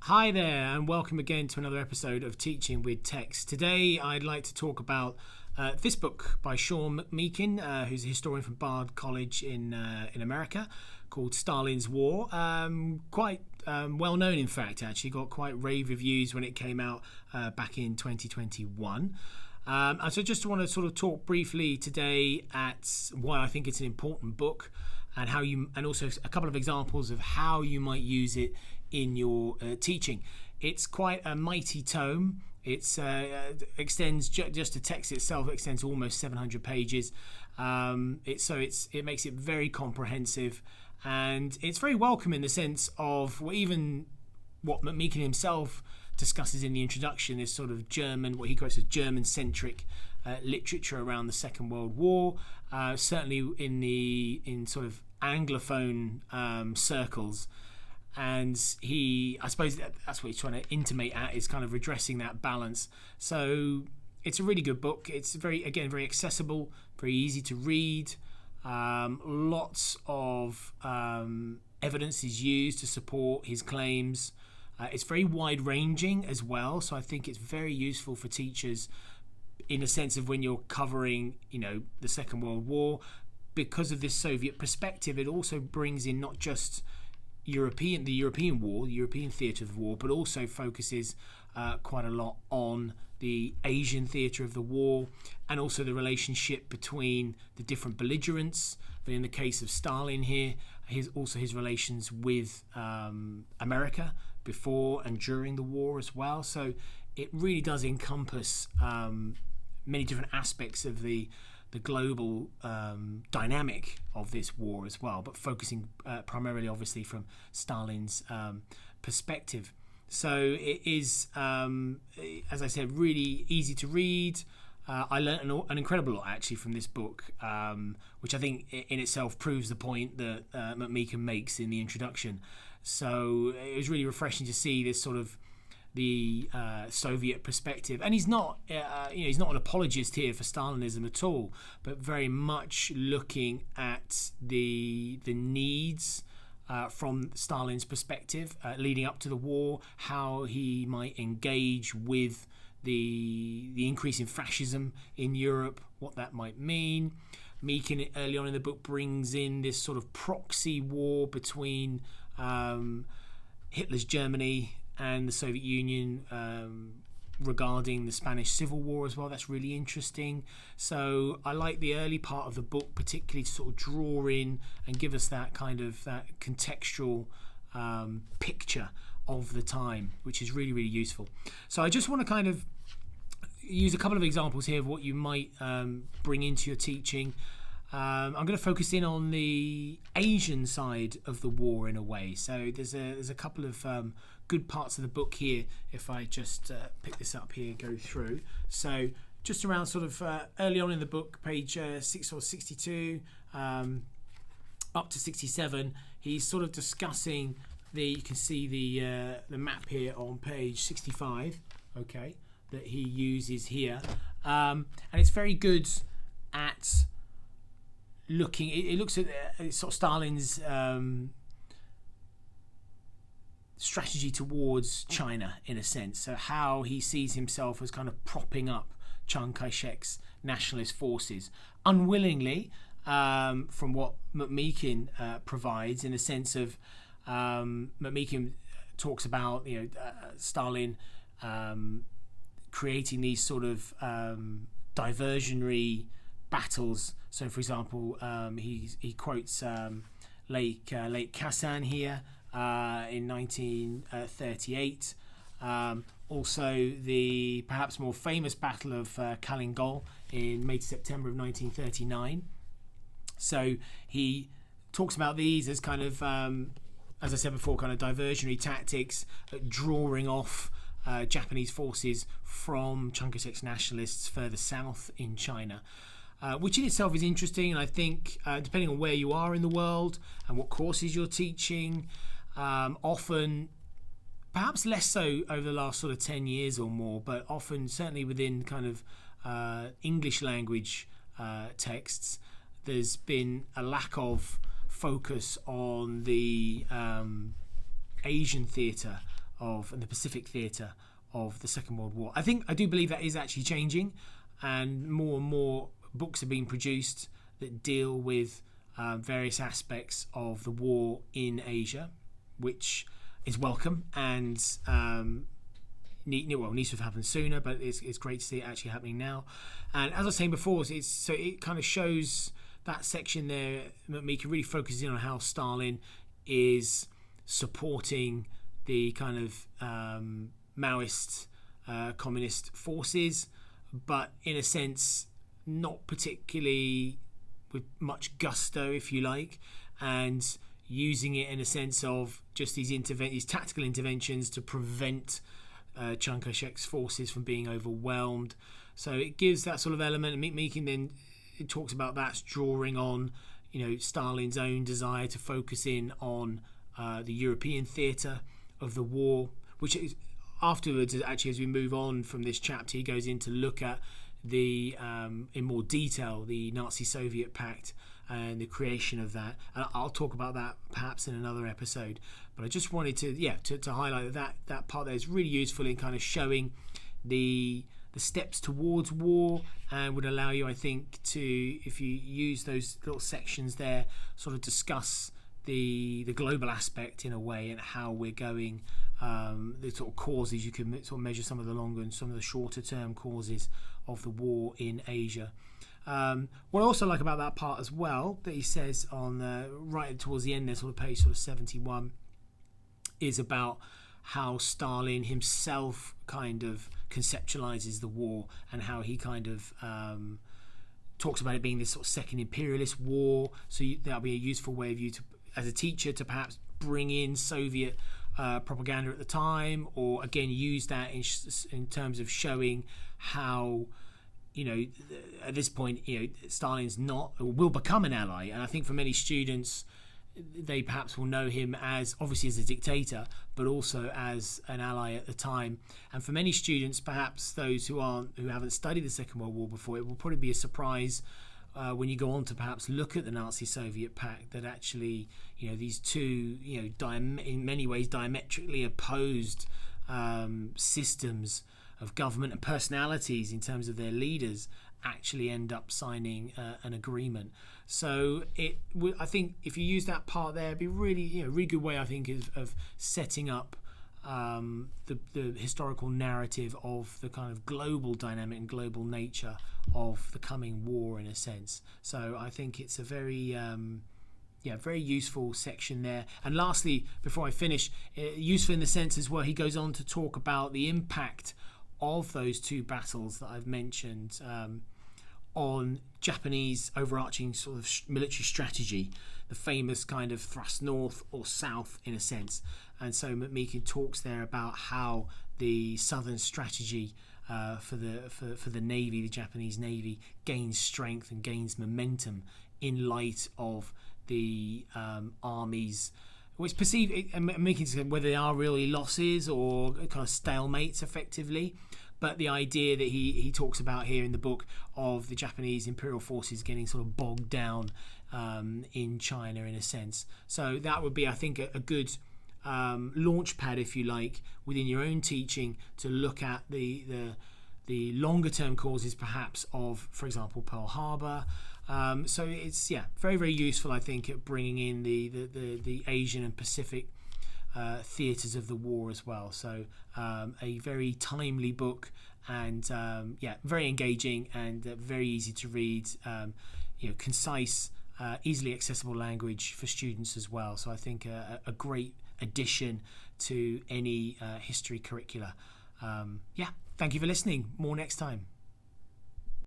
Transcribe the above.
Hi there, and welcome again to another episode of Teaching with Text. Today I'd like to talk about this book by Sean McMeakin, who's a historian from Bard College in America, called Stalin's War. Quite well known, in fact, actually got quite rave reviews when it came out back in 2021. And so just want to sort of talk briefly today at why I think it's an important book, and how you, and also a couple of examples of how you might use it in your teaching. It's quite a mighty tome. It's extends just the text itself extends almost 700 pages. It makes it very comprehensive, and it's very welcome in the sense of even what McMeakin himself discusses in the introduction, is sort of German, what he quotes as German-centric literature around the Second World War. Certainly in sort of Anglophone circles. And I suppose that's what he's trying to intimate at, is kind of redressing that balance. So it's a really good book. It's very accessible, very easy to read. Lots of evidence is used to support his claims. It's very wide-ranging as well, so I think it's very useful for teachers in a sense of when you're covering, the Second World War. Because of this Soviet perspective, it also brings in not just the European war, the European theatre of the war, but also focuses quite a lot on the Asian theatre of the war, and also the relationship between the different belligerents. But in the case of Stalin here, his relations with America before and during the war as well. So it really does encompass many different aspects of the global dynamic of this war as well, but focusing primarily obviously from Stalin's perspective. So it is, as I said, really easy to read. I learned an incredible lot actually from this book, which I think in itself proves the point that McMeakin makes in the introduction. So it was really refreshing to see this sort of the Soviet perspective, and he's not an apologist here for Stalinism at all, but very much looking at the needs from Stalin's perspective leading up to the war, how he might engage with the increase in fascism in Europe, what that might mean. Meakin early on in the book brings in this sort of proxy war between Hitler's Germany and the Soviet Union regarding the Spanish Civil War as well. That's really interesting. So I like the early part of the book, particularly to sort of draw in and give us that kind of that contextual picture of the time, which is really, really useful. So I just want to kind of use a couple of examples here of what you might bring into your teaching. I'm going to focus in on the Asian side of the war in a way. So there's a couple of good parts of the book here. If I just pick this up here and go through. So just around sort of early on in the book, page 6 or 62 up to 67, he's sort of discussing you can see the map here on page 65, okay, that he uses here. And it's very good at looking, it looks at sort of Stalin's strategy towards China in a sense, so how he sees himself as kind of propping up Chiang Kai-shek's nationalist forces unwillingly, from what McMeakin provides, in a sense of McMeakin talks about Stalin creating these sort of diversionary battles. So for example, he quotes Lake Khasan here in 1938. Also the perhaps more famous Battle of Kalingol in May to September of 1939. So he talks about these as kind of, as I said before, kind of diversionary tactics, drawing off Japanese forces from Chiang Kai-shek's nationalists further south in China. Which in itself is interesting, and I think depending on where you are in the world and what courses you're teaching, often, perhaps less so over the last sort of 10 years or more, but often certainly within kind of English language texts, there's been a lack of focus on the Asian theatre and the Pacific theatre of the Second World War. I do believe that is actually changing, and more books are being produced that deal with various aspects of the war in Asia, which is welcome and needs to have happened sooner, but it's great to see it actually happening now. And as I was saying before, it kind of shows that section there. McMeakin really focuses in on how Stalin is supporting the kind of Maoist communist forces, but in a sense not particularly with much gusto, if you like, and using it in a sense of just these tactical interventions to prevent Chiang Kai-shek's forces from being overwhelmed. So it gives that sort of element, and McMeakin then it talks about that's drawing on, Stalin's own desire to focus in on the European theatre of the war, which is afterwards, actually, as we move on from this chapter, he goes in to look at in more detail the Nazi-Soviet pact and the creation of that. And I'll talk about that perhaps in another episode. But I just wanted to highlight that part there is really useful in kind of showing the steps towards war, and would allow you, I think, to, if you use those little sections there, sort of discuss the global aspect in a way, and how we're going, the sort of causes. You can sort of measure some of the longer and some of the shorter term causes of the war in Asia. What I also like about that part as well, that he says on right towards the end there, sort of page 71, is about how Stalin himself kind of conceptualizes the war, and how he kind of talks about it being this sort of second imperialist war. So that'll be a useful way of you to, as a teacher, to perhaps bring in Soviet propaganda at the time, or again use that in terms of showing how, at this point, Stalin's not, or will become, an ally. And I think for many students, they perhaps will know him as, obviously, as a dictator, but also as an ally at the time. And for many students, perhaps those who haven't studied the Second World War before, it will probably be a surprise when you go on to perhaps look at the Nazi-Soviet pact, that actually, these two, in many ways diametrically opposed systems of government and personalities in terms of their leaders actually end up signing an agreement. So I think if you use that part there, it'd be really, really good way, I think, of setting up the historical narrative of the kind of global dynamic and global nature of the coming war, in a sense. So I think it's a very very useful section there. And lastly, before I finish, useful in the sense as well, he goes on to talk about the impact of those two battles that I've mentioned on Japanese overarching sort of military strategy, the famous kind of thrust north or south, in a sense. And so McMeakin talks there about how the southern strategy for the Navy, the Japanese Navy, gains strength and gains momentum in light of the armies, which perceive, making whether they are really losses or kind of stalemates, effectively. But the idea that he talks about here in the book of the Japanese imperial forces getting sort of bogged down in China, in a sense. So that would be, I think, a good launch pad, if you like, within your own teaching, to look at the longer term causes, perhaps, of, for example, Pearl Harbor. So it's very, very useful, I think, at bringing in the Asian and Pacific theatres of the war as well. So a very timely book, and very engaging, and very easy to read, concise, easily accessible language for students as well. So I think a great addition to any history curricula. Thank you for listening. More next time.